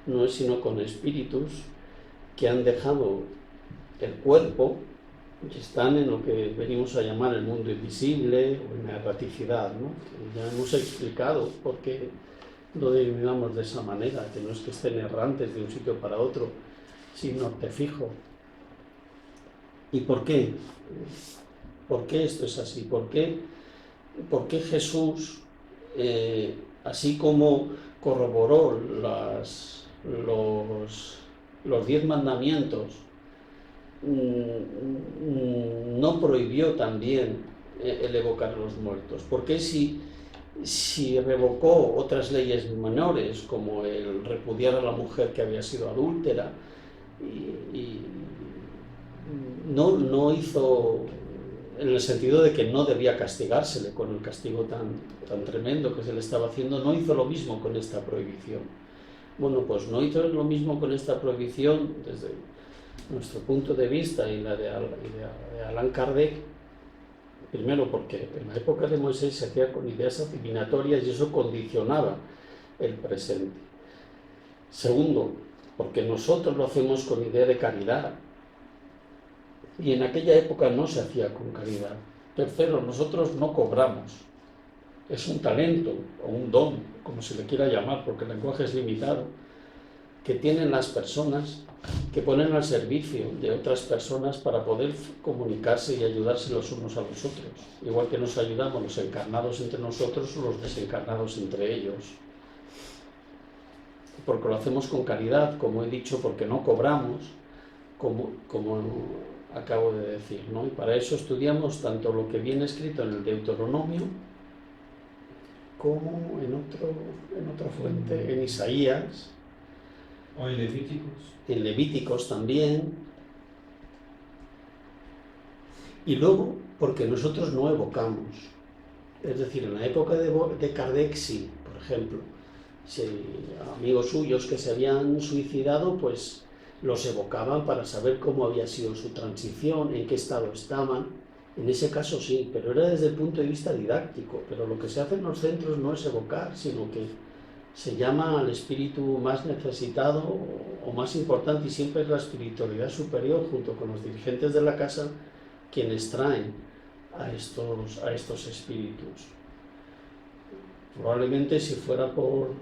no es sino con espíritus que han dejado el cuerpo y están en lo que venimos a llamar el mundo invisible o en la erraticidad, ¿no? Ya hemos explicado por qué lo denominamos de esa manera, que no es que estén errantes de un sitio para otro, sino norte fijo. ¿Y por qué? ¿Por qué esto es así? ¿Por qué Jesús así como corroboró los 10 mandamientos, no prohibió también el evocar a los muertos. Porque si revocó otras leyes menores, como el repudiar a la mujer que había sido adúltera, y no hizo, en el sentido de que no debía castigársele con el castigo tan tremendo que se le estaba haciendo, no hizo lo mismo con esta prohibición. Bueno, pues no hizo lo mismo con esta prohibición desde nuestro punto de vista y la de Allan Kardec. Primero porque en la época de Moisés se hacía con ideas adivinatorias y eso condicionaba el presente. Segundo, porque nosotros lo hacemos con idea de caridad y en aquella época no se hacía con caridad. Tercero, nosotros no cobramos. Es un talento o un don, como se le quiera llamar, porque el lenguaje es limitado, que tienen las personas que ponen al servicio de otras personas para poder comunicarse y ayudarse los unos a los otros, igual que nos ayudamos los encarnados entre nosotros o los desencarnados entre ellos. Porque lo hacemos con caridad, como he dicho, porque no cobramos, como acabo de decir, ¿no? Y para eso estudiamos tanto lo que viene escrito en el Deuteronomio como en otra fuente, en Isaías, o en Levíticos. En Levíticos también. Y luego, porque nosotros no evocamos. Es decir, en la época de Kardec sí, por ejemplo, si amigos suyos que se habían suicidado, pues los evocaban para saber cómo había sido su transición, en qué estado estaban. En ese caso sí, pero era desde el punto de vista didáctico. Pero lo que se hace en los centros no es evocar, sino que se llama al espíritu más necesitado o más importante, y siempre es la espiritualidad superior, junto con los dirigentes de la casa, quienes traen a estos espíritus. Probablemente si fuera por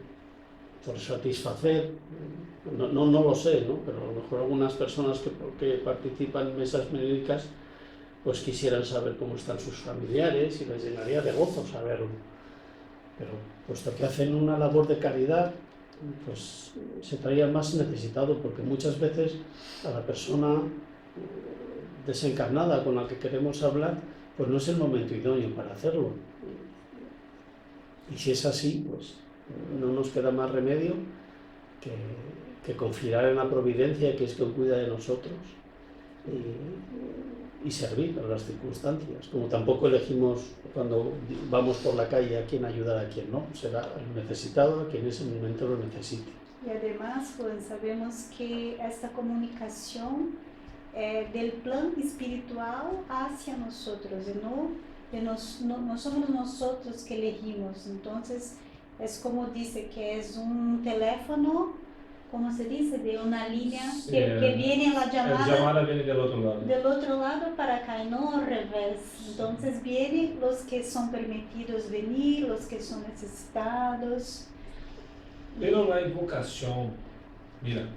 satisfacer, no lo sé, ¿no? Pero a lo mejor algunas personas que participan en mesas médicas pues quisieran saber cómo están sus familiares y les llenaría de gozo saberlo. Pero puesto que hacen una labor de caridad, pues se traía más necesitado, porque muchas veces a la persona desencarnada con la que queremos hablar, pues no es el momento idóneo para hacerlo. Y si es así, pues no nos queda más remedio que confiar en la providencia, que es quien cuida de nosotros, y servir a las circunstancias, como tampoco elegimos cuando vamos por la calle a quién ayudar, a quién no, será el necesitado a quien en ese momento lo necesite. Y además, pues, sabemos que esta comunicación del plan espiritual hacia nosotros, no somos nosotros que elegimos. Entonces, es como dice que es un teléfono, como se dice, de una línea que viene la llamada. La llamada viene del otro lado. Del otro lado para acá, no al revés. Entonces vienen los que son permitidos venir, los que son necesitados. Pero la invocación, mira,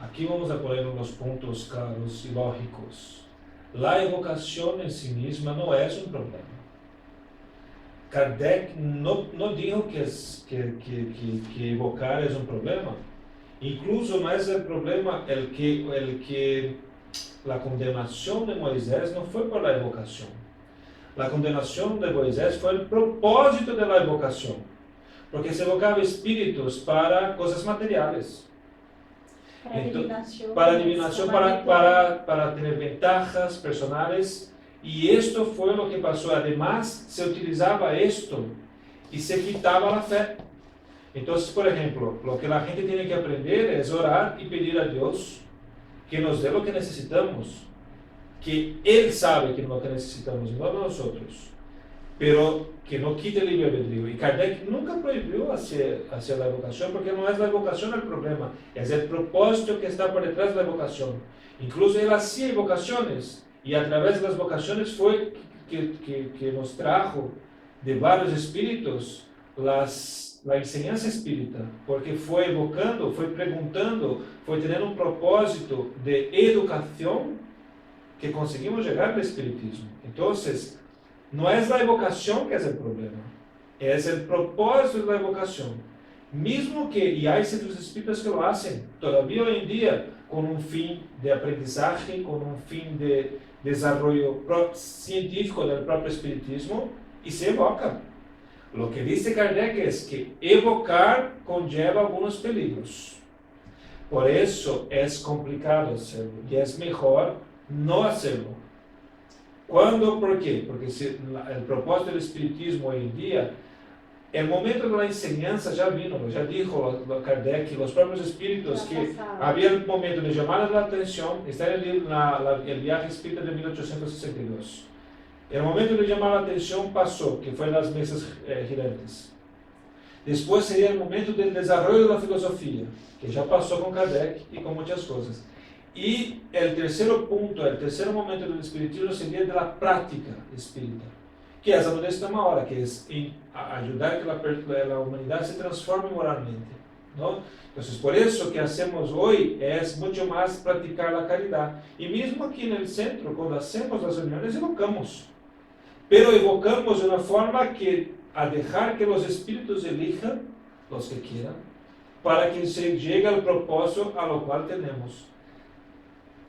aquí vamos a poner unos puntos claros y lógicos. La invocación en sí misma no es un problema. Kardec no dijo que evocar es un problema. Incluso no es el problema el que la condenación de Moisés no fue por la evocación. La condenación de Moisés fue el propósito de la evocación, porque se evocaba espíritus para cosas materiales. Para adivinación, para tener ventajas personales, y esto fue lo que pasó. Además, se utilizaba esto y se quitaba la fe. Entonces, por ejemplo, lo que la gente tiene que aprender es orar y pedir a Dios que nos dé lo que necesitamos, que Él sabe que es lo que necesitamos, no nosotros, pero que no quite el libre albedrío. Y Kardec nunca prohibió hacer la evocación, porque no es la evocación el problema, es el propósito que está por detrás de la evocación. Incluso Él hacía evocaciones, y a través de las vocaciones fue que nos trajo de varios espíritus la enseñanza espírita, porque fue evocando, fue preguntando, fue teniendo un propósito de educación que conseguimos llegar al espiritismo. Entonces, no es la evocación que es el problema, Es el propósito de la evocación. Mismo que, y hay ciertos espíritus que lo hacen, todavía hoy en día, con un fin de aprendizaje, con un fin de desarrollo científico del propio espiritismo, y se evoca. Lo que dice Kardec es que evocar conlleva algunos peligros. Por eso es complicado hacerlo, y es mejor no hacerlo. ¿Cuándo? ¿Por qué? Porque el propósito del espiritismo hoy en día, el momento de la enseñanza ya vino, ya dijo Kardec, los propios espíritus, que había el momento de llamar la atención. Está en el viaje espírita de 1862. El momento de llamar la atención pasó, que fue en las mesas girantes. Después sería el momento del desarrollo de la filosofía, que ya pasó con Kardec y con muchas cosas. Y el tercer punto, el tercer momento del espiritismo sería de la práctica espírita, que es a esta hora, que es ayudar a que la humanidad se transforme moralmente, ¿no? Entonces, por eso que hacemos hoy es mucho más practicar la caridad. Y mismo aquí en el centro, cuando hacemos las reuniones, evocamos. Pero evocamos de una forma que a dejar que los espíritus elijan los que quieran, para que se llegue al propósito a lo cual tenemos.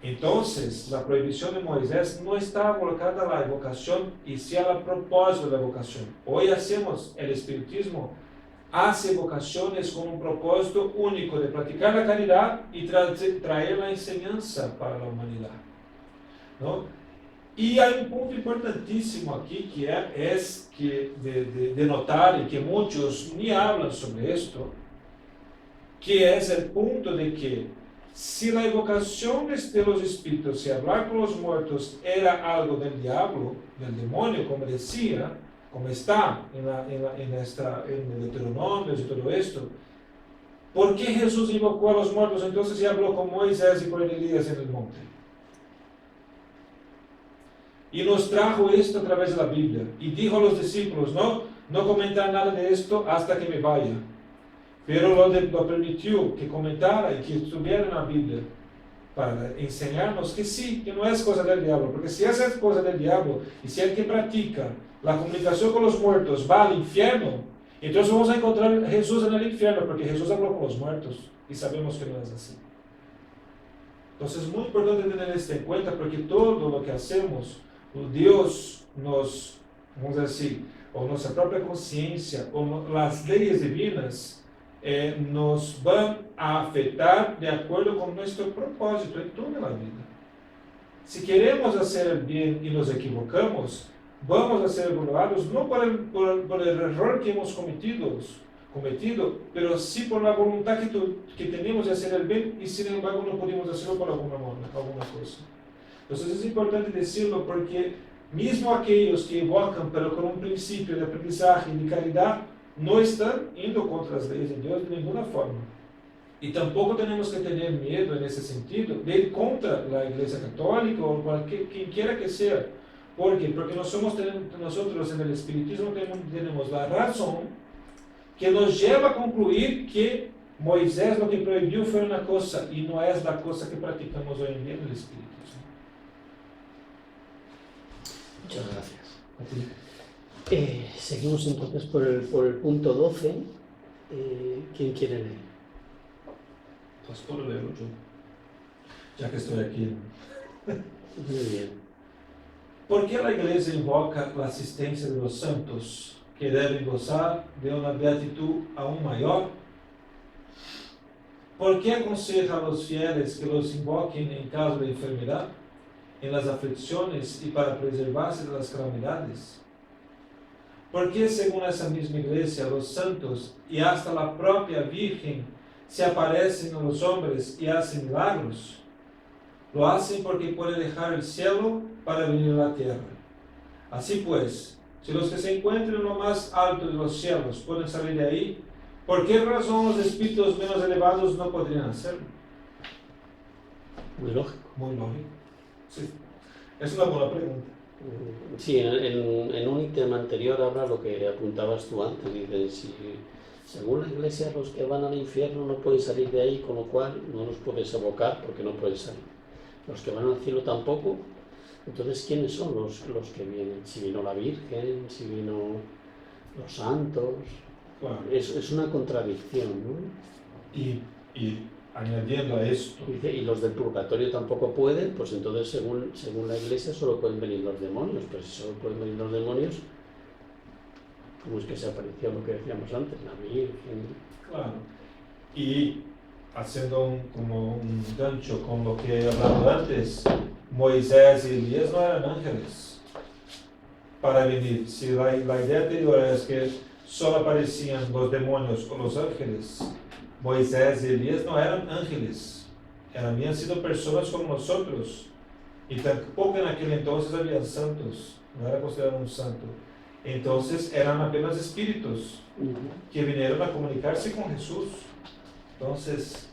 Entonces, la prohibición de Moisés no está volcada a la evocación y sí al propósito de la evocación. Hoy hacemos, el espiritismo hace evocaciones con un propósito único de practicar la caridad y traer la enseñanza para la humanidad, ¿no? Y hay un punto importantísimo aquí que es que de notar, y que muchos ni hablan sobre esto, que es el punto de que si la evocación de los espíritus, si hablar con los muertos era algo del diablo, del demonio, como decía, como está en el Deuteronomio y todo esto, ¿por qué Jesús invocó a los muertos entonces y habló con Moisés y con Elías en el monte? Y nos trajo esto a través de la Biblia. Y dijo a los discípulos, no comentar nada de esto hasta que me vaya. Pero lo permitió que comentara y que estuviera en la Biblia para enseñarnos que sí, que no es cosa del diablo. Porque si esa es cosa del diablo y si el que practica la comunicación con los muertos va al infierno, entonces vamos a encontrar a Jesús en el infierno, porque Jesús habló con los muertos y sabemos que no es así. Entonces es muy importante tener esto en cuenta, porque todo lo que hacemos, Dios nos, vamos a decir, o nuestra propia conciencia, o las leyes divinas, nos van a afectar de acuerdo con nuestro propósito en toda la vida. Si queremos hacer el bien y nos equivocamos, vamos a ser evaluados no por el error que hemos cometido, pero sí por la voluntad que tenemos de hacer el bien y sin embargo no pudimos hacerlo por alguna cosa. Entonces es importante decirlo, porque mismo aquellos que evocan pero con un principio de aprendizaje y de caridad, no están yendo contra las leyes de Dios de ninguna forma. Y tampoco tenemos que tener miedo en ese sentido de ir contra la Iglesia Católica o quien quiera que sea. ¿Por qué? Porque nosotros en el espiritismo tenemos la razón que nos lleva a concluir que Moisés lo que prohibió fue una cosa y no es la cosa que practicamos hoy en día en el espiritismo. Muchas gracias. Seguimos entonces por el punto 12. ¿Quién quiere leer? Pues puedo leerlo yo, ya que estoy aquí. Muy bien. ¿Por qué la Iglesia invoca la asistencia de los santos, que deben gozar de una beatitud aún mayor? ¿Por qué aconseja a los fieles que los invoquen en caso de enfermedad, en las aflicciones y para preservarse de las calamidades? ¿Por qué, según esa misma Iglesia, los santos y hasta la propia Virgen se aparecen a los hombres y hacen milagros? Lo hacen porque pueden dejar el cielo para venir a la tierra. Así pues, si los que se encuentran en lo más alto de los cielos pueden salir de ahí, ¿por qué razón los espíritus menos elevados no podrían hacerlo? Muy lógico. Muy lógico. Sí. Es una buena pregunta. Sí, en un ítem anterior habla lo que apuntabas tú antes. Dice, si según la Iglesia los que van al infierno no pueden salir de ahí, con lo cual no los puedes evocar porque no pueden salir. Los que van al cielo tampoco. Entonces, ¿quiénes son los que vienen? Si vino la Virgen, si vino los santos. Claro. Es una contradicción, ¿no? Y añadiendo a esto, Y dice, y los del purgatorio tampoco pueden, pues entonces según la Iglesia solo pueden venir los demonios, pero si solo pueden venir los demonios, ¿cómo es que se apareció lo que decíamos antes, la Virgen? claro, y haciendo como un gancho con lo que he hablado antes, Moisés y Elías no eran ángeles para venir. Si la idea anterior es que solo aparecían los demonios o los ángeles, Moisés y Elías no eran ángeles, habían sido personas como nosotros, y tampoco en aquel entonces había santos, no era considerado un santo. Entonces eran apenas espíritus que vinieron a comunicarse con Jesús. Entonces,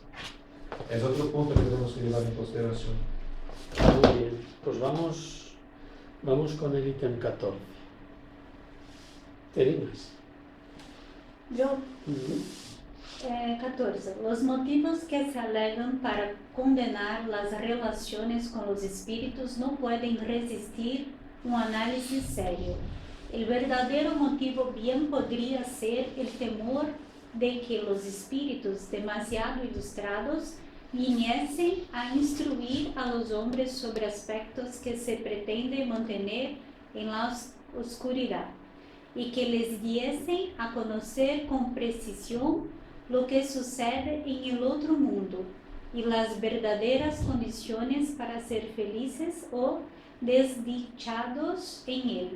es otro punto que tenemos que llevar en consideración. Muy bien, pues vamos con el ítem 14. ¿Terinas? Yo, 14. Los motivos que se alegan para condenar las relaciones con los espíritus no pueden resistir un análisis serio. El verdadero motivo bien podría ser el temor de que los espíritus demasiado ilustrados viniesen a instruir a los hombres sobre aspectos que se pretende mantener en la oscuridad y que les diesen a conocer con precisión lo que sucede en el otro mundo y las verdaderas condiciones para ser felices o desdichados en él.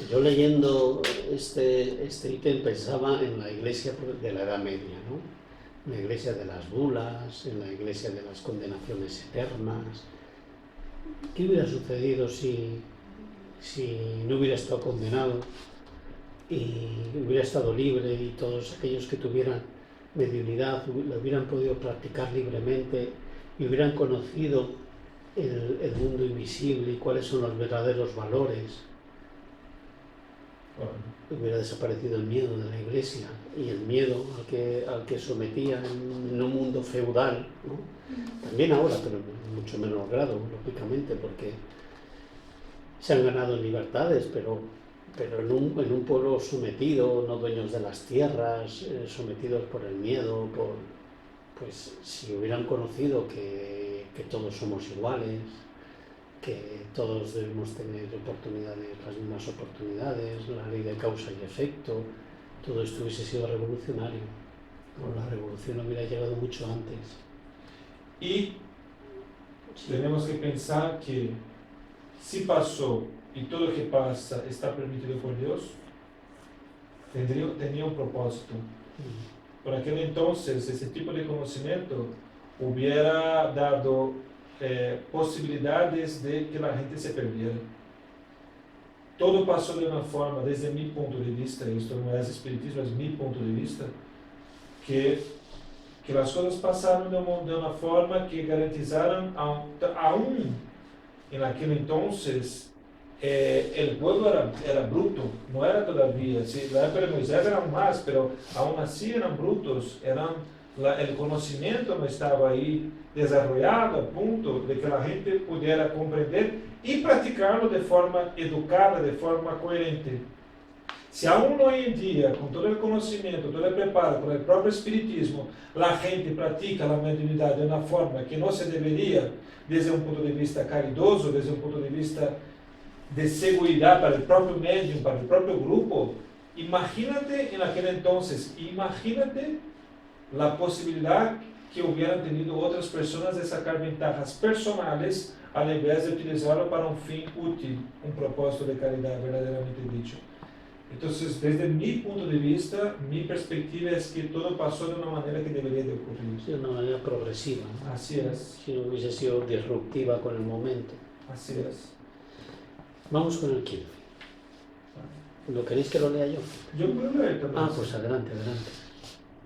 Yo leyendo este ítem pensaba en la iglesia de la Edad Media, ¿no? En la iglesia de las bulas, en la iglesia de las condenaciones eternas. ¿Qué hubiera sucedido si no hubiera estado condenado y hubiera estado libre y todos aquellos que tuvieran mediunidad lo hubieran podido practicar libremente y hubieran conocido el mundo invisible y cuáles son los verdaderos valores? Hubiera desaparecido el miedo de la iglesia y el miedo al que sometía en un mundo feudal, ¿no? También ahora, pero en mucho menor grado, lógicamente, porque se han ganado libertades, pero en un pueblo sometido, no dueños de las tierras, sometidos por el miedo, pues si hubieran conocido que todos somos iguales, que todos debemos tener oportunidades, las mismas oportunidades, la ley de causa y efecto, todo esto hubiese sido revolucionario. Pero la revolución hubiera llegado mucho antes. Y tenemos que pensar que si pasó y todo lo que pasa está permitido por Dios, tenía un propósito. Por aquel entonces, ese tipo de conocimiento hubiera dado posibilidades de que la gente se perdiera. Todo pasó de una forma, desde mi punto de vista, y esto no es espiritismo, es mi punto de vista, que las cosas pasaron de una forma que garantizaron, aún en aquel entonces, el pueblo era bruto, no era todavía, si la época de Moisés eran más, pero aún así eran brutos, el conocimiento no estaba ahí desarrollado a punto de que la gente pudiera comprender y practicarlo de forma educada, de forma coherente. Si aún hoy en día, con todo el conocimiento, todo el preparo, con el propio espiritismo, la gente practica la mediunidad de una forma que no se debería, desde un punto de vista caridoso, desde un punto de vista de seguridad para el propio medium, para el propio grupo, imagínate en aquel entonces, imagínate la posibilidad que hubieran tenido otras personas de sacar ventajas personales al invés de utilizarlo para un fin útil, un propósito de caridad verdaderamente dicho. Entonces, desde mi punto de vista, mi perspectiva es que todo pasó de una manera que debería de ocurrir. Sí, de una manera progresiva, ¿no? Así es. Si no hubiese sido disruptiva con el momento. Así es. Vamos con el 15. ¿Lo queréis que lo lea yo? Yo puedo leer también. Pues adelante.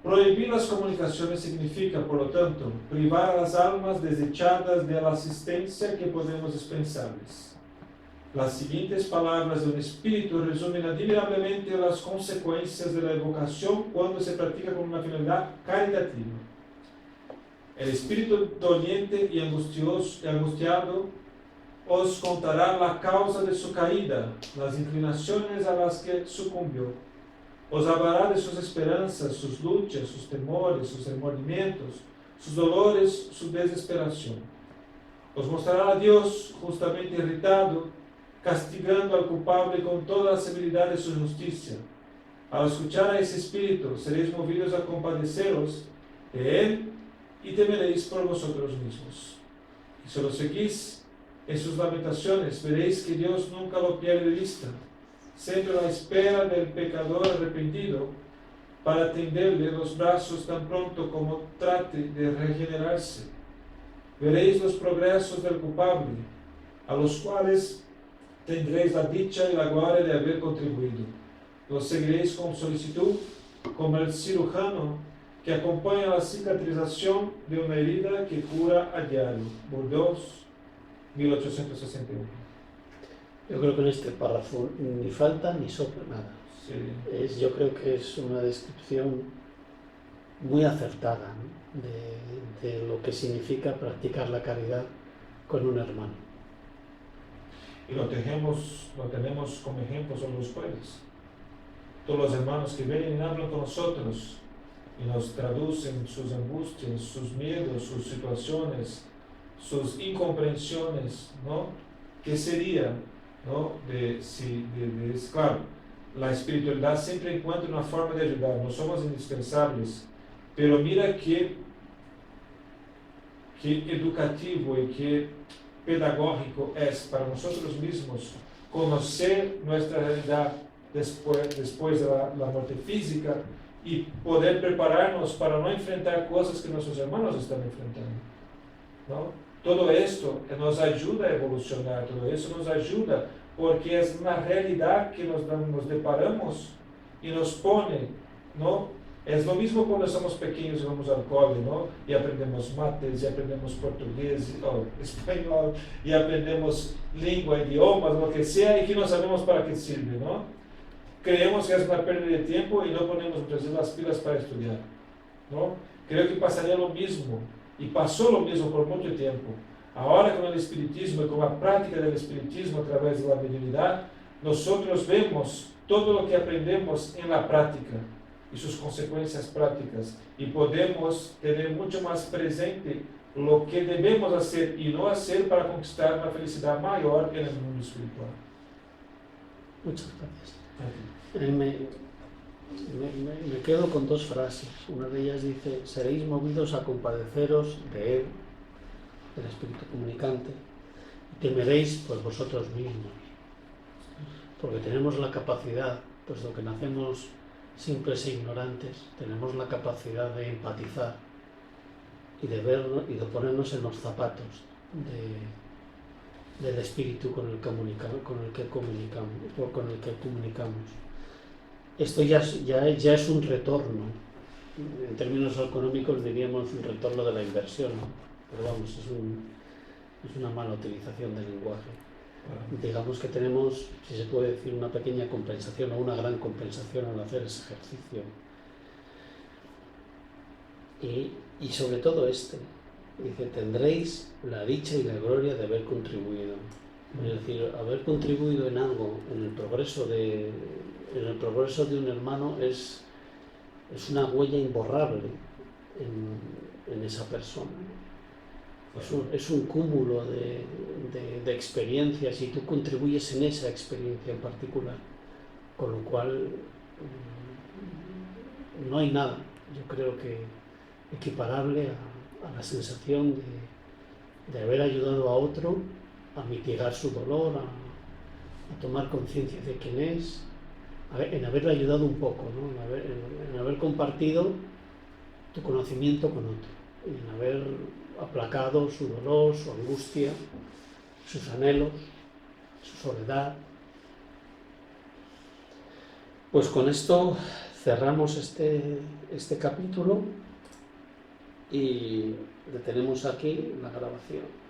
Prohibir las comunicaciones significa, por lo tanto, privar a las almas desdichadas de la asistencia que podemos dispensarles. Las siguientes palabras de un espíritu resumen admirablemente las consecuencias de la evocación cuando se practica con una finalidad caritativa. El espíritu doliente y angustiado os contará la causa de su caída, las inclinaciones a las que sucumbió. Os hablará de sus esperanzas, sus luchas, sus temores, sus remordimientos, sus dolores, su desesperación. Os mostrará a Dios justamente irritado, castigando al culpable con toda la severidad de su justicia. Al escuchar a ese espíritu, seréis movidos a compadeceros de él y temeréis por vosotros mismos. Y si lo seguís en sus lamentaciones, veréis que Dios nunca lo pierde de vista, siempre a la espera del pecador arrepentido, para tenderle los brazos tan pronto como trate de regenerarse. Veréis los progresos del culpable, a los cuales tendréis la dicha y la gloria de haber contribuido. Los seguiréis con solicitud, como el cirujano que acompaña la cicatrización de una herida que cura a diario. Bordeaux, 1861. Yo creo que en este párrafo ni falta ni sobra nada. Sí. Yo creo que es una descripción muy acertada, ¿no? de lo que significa practicar la caridad con un hermano. Y lo tenemos como ejemplo sobre los jueves. Todos los hermanos que vienen y hablan con nosotros y nos traducen sus angustias, sus miedos, sus situaciones, sus incomprensiones, ¿no? ¿Qué sería, ¿no? Claro, la espiritualidad siempre encuentra una forma de ayudar, no somos indispensables, pero mira qué educativo y qué pedagógico es para nosotros mismos conocer nuestra realidad después de la muerte física y poder prepararnos para no enfrentar cosas que nuestros hermanos están enfrentando, ¿no? Todo esto nos ayuda a evolucionar, todo eso nos ayuda porque es una realidad que nos deparamos y nos pone, ¿no? Es lo mismo cuando somos pequeños y vamos al cole, ¿no? Y aprendemos mates, y aprendemos portugués, español, y aprendemos lengua, idiomas, lo que sea, y que no sabemos para qué sirve, ¿no? Creemos que es una pérdida de tiempo y no ponemos muchas veces las pilas para estudiar, ¿no? Creo que pasaría lo mismo, y pasó lo mismo por mucho tiempo. Ahora con el espiritismo y con la práctica del espiritismo a través de la mediunidad, nosotros vemos todo lo que aprendemos en la práctica y sus consecuencias prácticas, y podemos tener mucho más presente lo que debemos hacer y no hacer para conquistar una felicidad mayor en el mundo espiritual. Muchas gracias. Me quedo con dos frases. Una de ellas dice: seréis movidos a compadeceros de él, del Espíritu Comunicante, y temeréis por vosotros mismos, porque tenemos la capacidad, puesto que nacemos simples e ignorantes, tenemos la capacidad de empatizar y de ver y de ponernos en los zapatos del espíritu con el que comunicamos. Esto ya es un retorno. En términos económicos diríamos un retorno de la inversión, ¿no? Pero vamos, es una mala utilización del lenguaje. Digamos que tenemos, si se puede decir, una pequeña compensación o una gran compensación al hacer ese ejercicio. Y sobre todo dice, tendréis la dicha y la gloria de haber contribuido. Es decir, haber contribuido en algo, en el progreso de un hermano es una huella imborrable en esa persona. Es un cúmulo de experiencias y tú contribuyes en esa experiencia en particular, con lo cual no hay nada, yo creo que equiparable a la sensación de haber ayudado a otro a mitigar su dolor, a tomar conciencia de quién es, en haberle ayudado un poco, ¿no? en haber compartido tu conocimiento con otro, en haber aplacado su dolor, su angustia, sus anhelos, su soledad. Pues con esto cerramos este capítulo y detenemos aquí la grabación.